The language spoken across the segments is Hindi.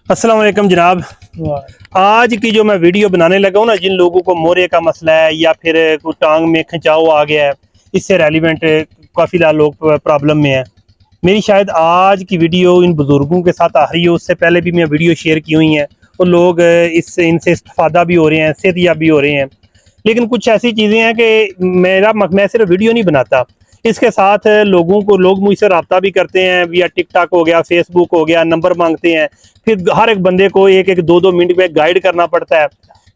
अस्सलाम वालेकुम जनाब। आज की जो मैं वीडियो बनाने लगा हूँ ना, जिन लोगों को मोरे का मसला है या फिर कोई टांग में खिंचाव आ गया है, इससे रेलिवेंट काफ़ी लोग प्रॉब्लम में है। मेरी शायद आज की वीडियो इन बुज़ुर्गों के साथ आ रही है। उससे पहले भी मैं वीडियो शेयर की हुई हैं और लोग इससे इनसे इस्तेफादा भी हो रहे हैं, सेहतयाब भी हो रहे हैं। लेकिन कुछ ऐसी चीज़ें हैं कि मैं सिर्फ वीडियो नहीं बनाता, इसके साथ लोग मुझसे रब्ता भी करते हैं विया टिकटॉक हो गया, फेसबुक हो गया, नंबर मांगते हैं। फिर हर एक बंदे को एक एक दो दो मिनट में गाइड करना पड़ता है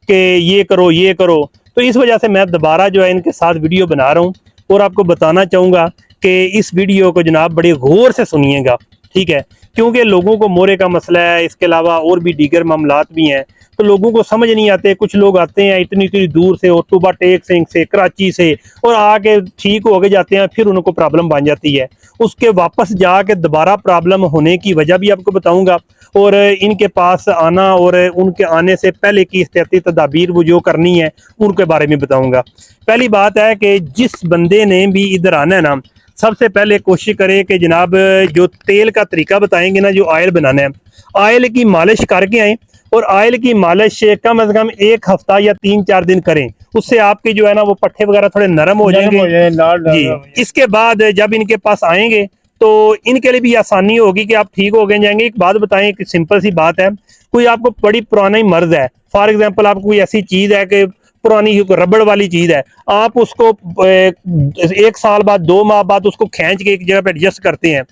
कि ये करो ये करो। तो इस वजह से मैं दोबारा जो है इनके साथ वीडियो बना रहा हूँ और आपको बताना चाहूँगा कि इस वीडियो को जनाब बड़े गौर से सुनिएगा, ठीक है? क्योंकि लोगों को मोरे का मसला है, इसके अलावा और भी दीगर मामलात भी हैं, तो लोगों को समझ नहीं आते। कुछ लोग आते हैं इतनी इतनी दूर से, ऑक्टोबा टेक सिंह से, कराची से, और आके ठीक हो के जाते हैं, फिर उनको प्रॉब्लम बन जाती है। उसके वापस जाके दोबारा प्रॉब्लम होने की वजह भी आपको बताऊंगा, और इनके पास आना और उनके आने से पहले की एहतियाती तदाबीर वो जो करनी है उनके बारे में बताऊंगा। पहली बात है कि जिस बंदे ने भी इधर आना है ना, सबसे पहले कोशिश करें कि जनाब जो तेल का तरीका बताएंगे ना, जो ऑयल बनाना है, ऑयल की मालिश करके आए। और ऑयल की मालिश कम से कम 1 हफ्ता या 3-4 दिन करें। उससे आपके जो है ना वो पट्टे वगैरह थोड़े नरम हो जाएंगे जी। इसके बाद जब इनके पास आएंगे तो इनके लिए भी आसानी होगी कि आप ठीक हो गए जाएंगे। एक बात बताएं, एक सिंपल सी बात है, कोई आपको बड़ी पुरानी मर्ज है, फॉर एग्जाम्पल आपको कोई ऐसी चीज है कि पुरानी रबड़ वाली चीज है, आप उसको 1 साल बाद 2 माह बाद उसको खींच के एक जगह पे एडजस्ट करते हैं,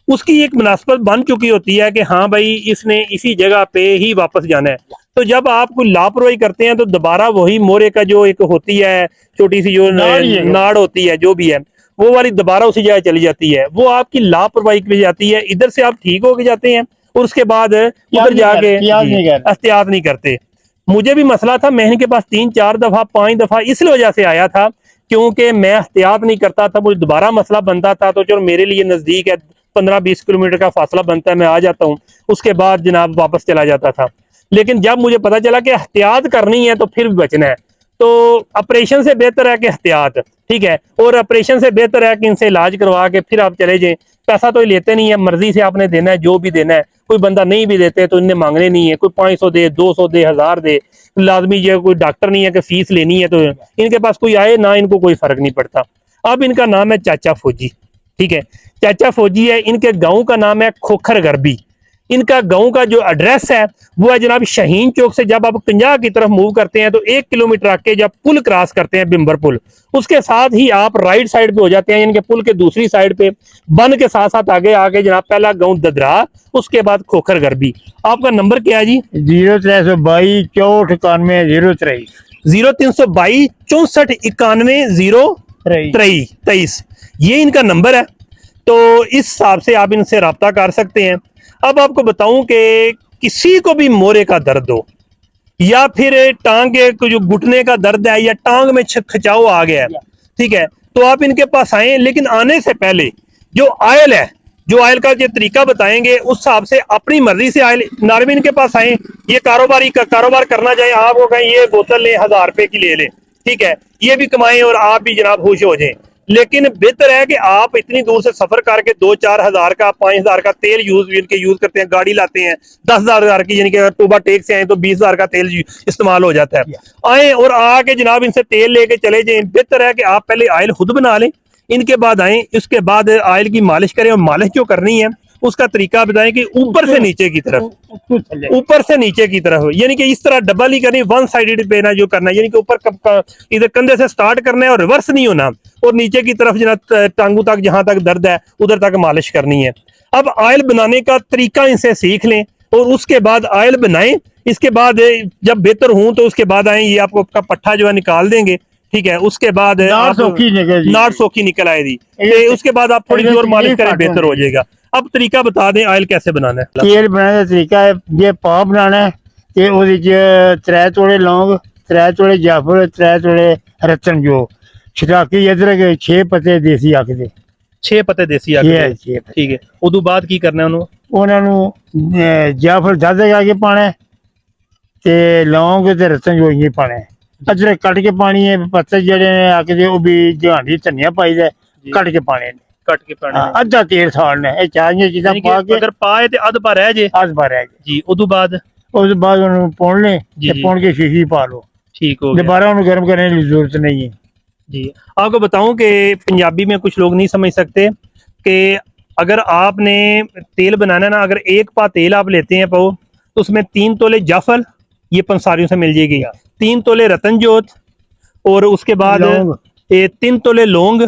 उसकी एक मुनासबत बन चुकी होती है कि हाँ भाई इसने इसी जगह पे ही वापस जाना है। तो जब आप कोई लापरवाही करते हैं तो दोबारा वही मोरे का जो एक होती है छोटी सी जो नाड़ होती है, जो भी है, वो वाली दोबारा उसी जगह चली जाती है। वो आपकी लापरवाही की जाती है। इधर से आप ठीक होके जाते हैं और उसके बाद उधर जाके एहतियात नहीं करते। मुझे भी मसला था, मैं इनके पास 3-4 दफा 5 दफा इसलिए वजह से आया था क्योंकि मैं एहतियात नहीं करता था। मुझे दोबारा मसला बनता था तो चलो मेरे लिए नजदीक है, 15-20 किलोमीटर का फासला बनता है, मैं आ जाता हूँ, उसके बाद जनाब वापस चला जाता था। लेकिन जब मुझे पता चला कि एहतियात करनी है तो फिर भी बचना है, तो ऑपरेशन से बेहतर है कि एहतियात, ठीक है? और ऑपरेशन से बेहतर है कि इनसे इलाज करवा के फिर आप चले जाएं। पैसा तो लेते नहीं है, मर्जी से आपने देना है जो भी देना है। कोई बंदा नहीं भी देते तो इन्हें मांगने नहीं है, कोई 500 दे, 200 दे, 1000 दे। लाजमी जो कोई डॉक्टर नहीं है कि फीस लेनी है, तो इनके पास कोई आए ना, इनको कोई फर्क नहीं पड़ता। अब इनका नाम है चाचा फौजी, ठीक है? चाचा फौजी है, इनके गांव का नाम है खोखर गरबी। इनका गांव का जो एड्रेस है वो है जनाब शाहीन चौक से जब आप कंजाह की तरफ मूव करते हैं तो 1 किलोमीटर आके जब पुल क्रॉस करते हैं, बिम्बर पुल, उसके साथ ही आप राइट साइड पे हो जाते हैं, इनके पुल के दूसरी साइड पे बन के साथ साथ आगे आगे जनाब पहला गांव ददरा, उसके बाद खोखर गरबी। आपका नंबर क्या है जी? 0322 64 91 023 0322 64 91 023। ये इनका नंबर है, तो इस हिसाब से आप इनसे रब्ता कर सकते हैं। अब आपको बताऊं कि किसी को भी मोरे का दर्द हो या फिर टांग के जो घुटने का दर्द है या टांग में खिंचाव आ गया है, ठीक है, तो आप इनके पास आए। लेकिन आने से पहले जो ऑयल है, जो ऑयल का जो तरीका बताएंगे उस हिसाब से अपनी मर्जी से ऑयल नारवी इनके पास आए। ये कारोबार करना चाहे, आपको कहें ये बोतल ले 1000 रुपए की ले ले, ठीक है, ये भी कमाएं और आप भी जनाब खुश हो जाए। लेकिन बेहतर है कि आप इतनी दूर से सफर करके 2-4 हजार का 5,000 का तेल यूज करते हैं, गाड़ी लाते हैं 10,000 की, यानी कि अगर टोबा टेक से आए तो 20,000 का तेल इस्तेमाल हो जाता है। आए और आके जनाब इनसे तेल लेके चले जाए। बेहतर है कि आप पहले ऑयल खुद बना लें, इनके बाद आए, उसके बाद ऑयल की मालिश करें। और मालिश जो करनी है उसका तरीका बताएं कि ऊपर से नीचे की तरफ, ऊपर से नीचे की तरफ, यानी कि इस तरह डबल ही करनी, वन साइडेड पे ना जो करना है, यानी कि ऊपर इधर कंधे से स्टार्ट करना है और रिवर्स नहीं होना, और नीचे की तरफ जना टांगों तक जहां तक दर्द है उधर तक मालिश करनी है। अब ऑयल बनाने का तरीका इनसे सीख लें और उसके बाद ऑयल बनाएं। इसके बाद जब बेहतर हूं तो उसके बाद आए, ये आपको आपका पट्टा जो है निकाल देंगे, ठीक है? उसके बाद नाड़ सोखी निकल आएगी, उसके बाद आप थोड़ी सी और मालिश करें, बेहतर हो जाएगा। अब तरीका बता दें ऑयल कैसे बनाना है। तेल बनाने का तरीका है, जे पा बनाना है ते ओदे च 3 तोड़े लौंग, 3 तोड़े जाफर, 3 तोड़े रतन, जो छटाकी अदरक, 6 पत्ते देसी आखदे, 6 पत्ते देसी आखदे, ठीक है। उदू बाद की करना है? ਉਹਨਾਂ ਨੂੰ ਜਾਫਰ ਦਾਦੇ ਕਰਕੇ ਪਾਣਾ ਤੇ ਲੌਂਗ ਤੇ ਰਤਨ ਜੋਈ ਪਾਣਾ। ਅਦਰਕ ਕੱਟ ਕੇ ਪਾਣੀ ਹੈ, ਪੱਤੇ ਜਿਹੜੇ ਨੇ ਆਖਦੇ ਉਹ ਵੀ ਜਹਾਂਡੀ ਧਨੀਆ ਪਾਈਦਾ ਕੱਟ ਕੇ ਪਾਣੇ ਨੇ। कट के पाने ने। ਅੱਧਾ ਤੇਲ ਸਾੜਨਾ ਇਹ ਚਾਹੀਏ ਚੀਜ਼ਾਂ यानी कि ਪਾ ਕੇ अगर पाए तो अध पर रह जे ਹੱਥ ਭਰ ਹੈ जी, उदू बाद ਉਸ ਤੋਂ ਬਾਅਦ ਉਹਨੂੰ ਪੁਣ ਲੈ जी ਤੇ जी ਪੁਣ ਕੇ ਸ਼ੀਸ਼ੀ ਪਾ ਲਓ ठीक हो गया दोबारा ਉਹਨੂੰ ਗਰਮ करने की जरूरत नहीं है। जी। आपको बताऊं कि पंजाबी में कुछ लोग नहीं समझ सकते कि अगर आपने तेल बनाना ना, अगर एक पा तेल आप लेते हैं पाओ तो उसमें 3 तोले जाफल, ये पंसारियों से मिल जाएगी, 3 तोले रतन जोत, और उसके बाद लौंग 3 तोले लौंग,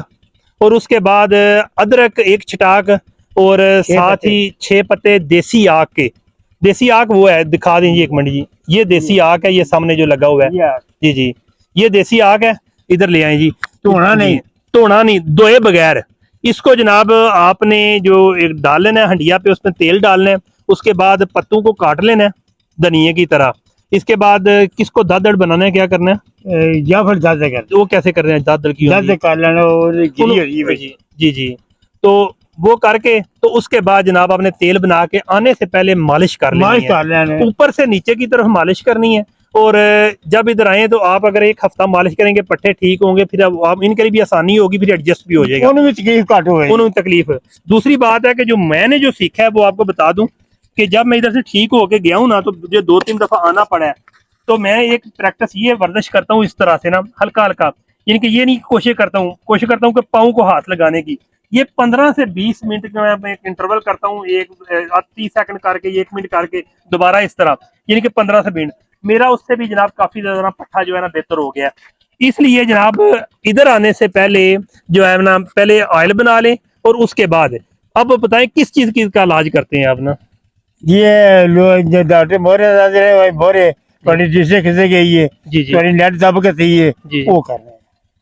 और उसके बाद अदरक एक छटाक, और साथ ही 6 पत्ते देसी आक के। देसी आक वो है, दिखा दीजिए एक मिनट जी, ये देसी आक है, ये सामने जो लगा हुआ है जी जी, ये देसी आक है, इधर ले आए जी। धोना जी, नहीं, धोना नहीं, धोए बगैर इसको जनाब आपने जो एक डाल लेना है हंडिया पे, उसमें तेल डालना है, उसके बाद पत्तों को काट लेना है धनिए की तरह। इसके बाद किसको दादड़ बनाना है, क्या करना है, जाफर ज़्यादा कर वो कैसे कर रहे हैं दादड़ की ज़्यादा कर लेना और गिरी हो रही है जी जी जी। तो वो करके तो उसके बाद जनाब आपने तेल बना के आने से पहले मालिश कर मालिश लेनी है, कर लेना ऊपर से नीचे की तरफ मालिश करनी है। और जब इधर आए तो आप अगर एक हफ्ता मालिश करेंगे पट्टे ठीक होंगे, फिर अब आप इनके लिए भी आसानी होगी, फिर एडजस्ट भी हो जाएगा, ਉਹਨੂੰ ਵੀ ਤਕਲੀਫ ਘੱਟ ਹੋਏ उन्होंने तकलीफ। दूसरी बात है कि जो मैंने जो सीखा है वो आपको बता दूं कि जब मैं इधर से ठीक होके गया हूं ना, तो मुझे 2-3 दफा आना पड़ा है, तो मैं एक प्रैक्टिस ये वर्जिश करता हूँ इस तरह से ना, हल्का हल्का, यानी कि ये नहीं कोशिश करता हूँ कि पाँव को हाथ लगाने की, ये 15 से 20 मिनट का मैं एक इंटरवल करता हूँ, 30 सेकंड करके, 1 मिनट करके, दोबारा इस तरह, यानी कि 15 से 20 मेरा उससे भी जनाब काफी ज्यादा पट्टा जो है ना बेहतर हो गया। इसलिए जनाब इधर आने से पहले जो है ना, पहले ऑयल बना लें, और उसके बाद अब बताएं किस चीज की का इलाज करते हैं आप ना। ये लोग जो डॉक्टर मोरे भाई मोरे थोड़ी जिससे किसे गई है जी जी थोड़ी नेट दब के थी है जी। वो कर रहे हैं।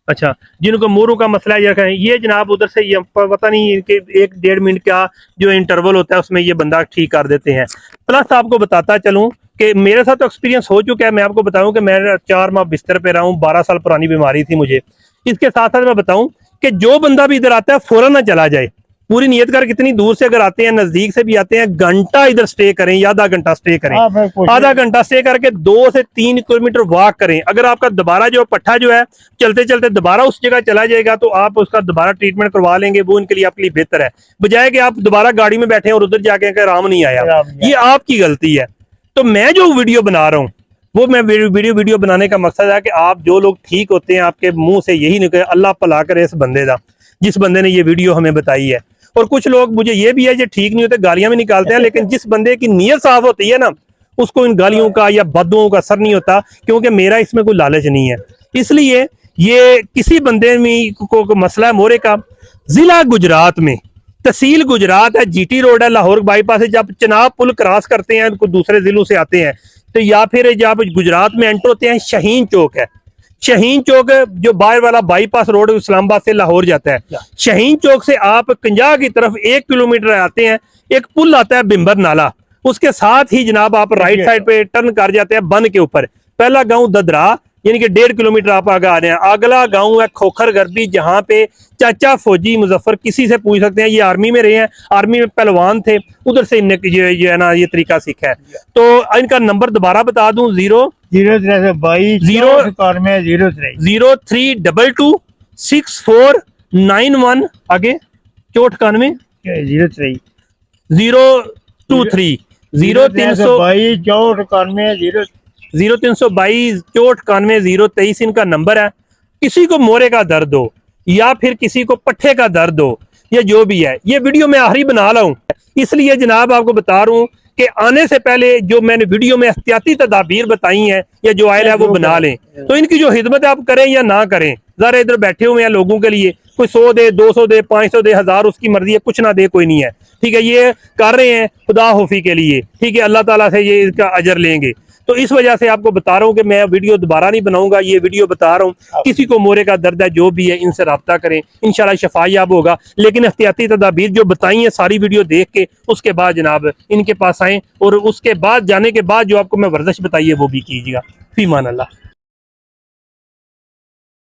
अच्छा, जिनको मोरू का मसला है ये जनाब उधर से ये पता नहीं कि 1-1.5 मिनट का जो इंटरवल होता है उसमें ये बंदा ठीक कर देते हैं। प्लस आपको बताता चलूं कि मेरे साथ तो एक्सपीरियंस हो चुका है, मैं आपको बताऊं कि मैं 4 माह बिस्तर पे रहा हूं, 12 साल पुरानी बीमारी थी मुझे। इसके साथ साथ मैं बताऊं कि जो बंदा भी इधर आता है फौरन ना चला जाए, पूरी नियत कर, कितनी दूर से अगर आते हैं, नजदीक से भी आते हैं, घंटा इधर स्टे करें या आधा घंटा स्टे करें, हाँ, मैं कोशिश- आधा घंटा स्टे करके 2 से 3 किलोमीटर वॉक करें। अगर आपका दोबारा जो पट्टा जो है चलते चलते दोबारा उस जगह चला जाएगा तो आप उसका दोबारा ट्रीटमेंट करवा लेंगे, वो इनके लिए आपके लिए बेहतर है, बजाय कि आप दोबारा गाड़ी में बैठे और उधर जाके आराम नहीं आया, ये आपकी गलती है। तो मैं जो वीडियो बना रहा हूँ वो मैं वीडियो बनाने का मकसद है कि आप जो लोग ठीक होते हैं, आपके मुंह से यही निकले अल्लाह भला करे इस बंदे का, जिस बंदे ने ये वीडियो हमें बताई है। और कुछ लोग, मुझे ये भी है जो ठीक नहीं होते, गालियां भी निकालते हैं, लेकिन जिस बंदे की नीयत साफ होती है ना, उसको इन गालियों का या बददुआओं का असर नहीं होता, क्योंकि मेरा इसमें कोई लालच नहीं है। इसलिए ये किसी बंदे में को मसला है मोरे का, जिला गुजरात में, तहसील गुजरात है, जीटी रोड है, लाहौर बाईपास है, जब चनाब पुल क्रॉस करते हैं तो दूसरे जिलों से आते हैं तो, या फिर जब गुजरात में एंटर होते हैं, शाहीन चौक है, शाहीन चौक जो बाहर वाला बाईपास रोड इस्लामाबाद से लाहौर जाता है, शाहीन चौक से आप कंजाह की तरफ 1 किलोमीटर आते हैं, एक पुल आता है बिम्बर नाला, उसके साथ ही जनाब आप राइट साइड पे टर्न कर जाते हैं बन के ऊपर। पहला गांव ददरा, यानी कि 1.5 किलोमीटर आप आगे आ रहे हैं। अगला गांव है खोखर गर्दी, जहां पे चाचा फौजी मुजफ्फर, किसी से पूछ सकते हैं, ये आर्मी में रहे हैं, आर्मी में पहलवान थे, उधर से इनने ये है ना ये तरीका सीखा है। तो इनका नंबर दोबारा बता दूं, 0322 आगे 9491 023 0322 इनका नंबर है। किसी को मोरे का दर्द हो या फिर किसी को पट्ठे का दर्द हो या जो भी है, ये वीडियो मैं आखिरी बना रहा हूं, इसलिए जनाब आपको बता रहा हूं कि आने से पहले जो मैंने वीडियो में एहतियाती तदाबीर बताई हैं या जो आयल है वो बना लें। तो इनकी जो खिदमत आप करें या ना करें, जरा इधर बैठे हुए हैं लोगों के लिए, कोई 100 दे, 200 दे, 500 दे, 1000, उसकी मर्जी है, कुछ ना दे कोई नहीं है, ठीक है। ये कर रहे हैं खुदा होफी के लिए, ठीक है, अल्लाह ताला से ये इसका अजर लेंगे। तो इस वजह से आपको बता रहा हूँ कि मैं वीडियो दोबारा नहीं बनाऊंगा, ये वीडियो बता रहा हूँ, किसी को मोरे का दर्द है जो भी है इनसे रब्ता करें, इंशाल्लाह शफायाब होगा। लेकिन एहतियाती तदाबीर जो बताई है सारी वीडियो देख के उसके बाद जनाब इनके पास आएँ, और उसके बाद जाने के बाद जो आपको मैं वर्जिश बताई है वो भी कीजिएगा। फीमान अल्लाह।